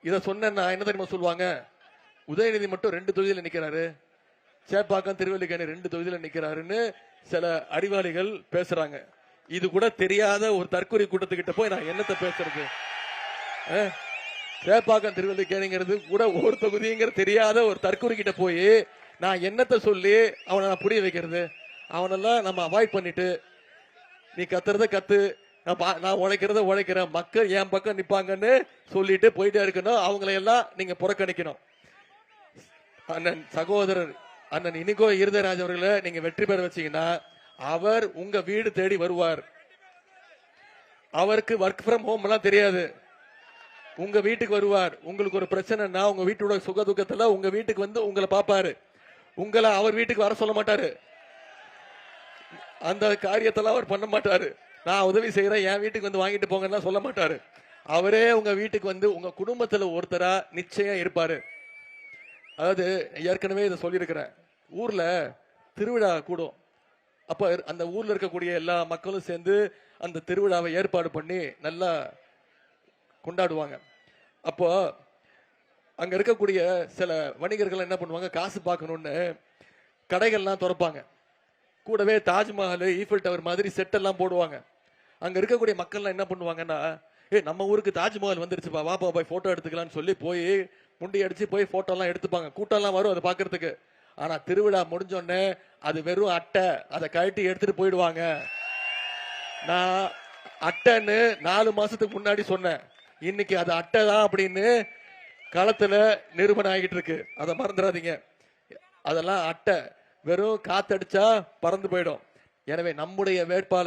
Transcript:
இத சொன்னா என்ன தெரியுமா சொல்லுவாங்க, உதயநிதி மட்டும் 2 தொகுதியில நிக்கிறாரு, சேப்பாக்கம் திருவல்லிக்கேணி 2 தொகுதியில நிக்கிறாருன்னு சில அறிவாளிகள் பேசுறாங்க. இது கூட தெரியாத ஒரு தற்கொலை கூட்டத்துக்கிட்ட போய் நான் என்னத்தை பேசுறது? சேப்பாக்கம் திருவல்லிக்கேணிங்கிறது கூட ஒரு தொகுதிங்கிற தெரியாத ஒரு தற்கொலை கிட்ட போய் நான் என்னத்தை சொல்லி அவனை நான் புரிய வைக்கிறது? அவனெல்லாம் நம்ம அவாய்ட் பண்ணிட்டு, நீ கத்துறத கத்து, நான் உழைக்கிறத உழைக்கிறேன், மக்கள் என் பக்கம் நிப்பாங்கன்னு சொல்லிட்டு போயிட்டே இருக்கணும். அவங்களை எல்லாம் நீங்க புறக்கணிக்கணும். அண்ணன் சகோதரர் அண்ணன் இனிகோ இருதராஜ் அவர்களை நீங்க வெற்றி பெற வச்சீங்கன்னா அவர் உங்க வீடு தேடி வருவார். அவருக்கு ஒர்க் ஃப்ரம் ஹோம் எல்லாம் தெரியாது. உங்க வீட்டுக்கு வருவார். உங்களுக்கு ஒரு பிரச்சனைனா உங்க வீட்டோட சுக துக்கத்துல உங்க வீட்டுக்கு வந்து உங்களை பாப்பாரு. உங்களை அவர் வீட்டுக்கு வர சொல்ல மாட்டாரு. அந்த காரியத்தெல்லாம் அவர் பண்ண மாட்டாரு. நான் உதவி செய்யறேன், என் வீட்டுக்கு வந்து வாங்கிட்டு போங்கன்னா சொல்ல மாட்டாரு. அவரே உங்க வீட்டுக்கு வந்து உங்க குடும்பத்துல ஒருத்தரா நிச்சயம் இருப்பாரு. அதாவது ஏற்கனவே இதை சொல்லியிருக்கிறேன். ஊர்ல திருவிழா கூடும். அப்ப அந்த ஊர்ல இருக்கக்கூடிய எல்லா மக்களும் சேர்ந்து அந்த திருவிழாவை ஏற்பாடு பண்ணி நல்லா கொண்டாடுவாங்க. அப்போ அங்க இருக்கக்கூடிய சில வணிகர்கள் என்ன பண்ணுவாங்க, காசு பார்க்கணும்னு கடைகள்லாம் திறப்பாங்க. கூடவே தாஜ்மஹால், ஈஃபில் டவர் மாதிரி செட் எல்லாம் போடுவாங்க. அங்க இருக்கக்கூடிய மக்கள்லாம் என்ன பண்ணுவாங்கன்னா, நம்ம ஊருக்கு தாஜ்மஹால் வந்துருச்சுப்பா, வாப்பா போய் போட்டோ எடுத்துக்கலாம்னு சொல்லி போய் முண்டி அடிச்சு போய் போட்டோ எல்லாம் எடுத்துப்பாங்க. கூட்டம் எல்லாம் வரும் அதை பாக்குறதுக்கு. ஆனா திருவிழா முடிஞ்சோடனே அது வெறும் அட்டை, அதை கழட்டி எடுத்துட்டு போயிடுவாங்க. நான் அட்டைன்னு 4 மாசத்துக்கு முன்னாடி சொன்னேன். இன்னைக்கு அது அட்டை தான் அப்படின்னு களத்துல நிரூபணம் ஆகிட்டு இருக்கு. அதை மறந்துடாதீங்க. அதெல்லாம் அட்டை, வெறும் காத்தடிச்சா பறந்து போயிடும். எனவே நம்முடைய வேட்பாளர்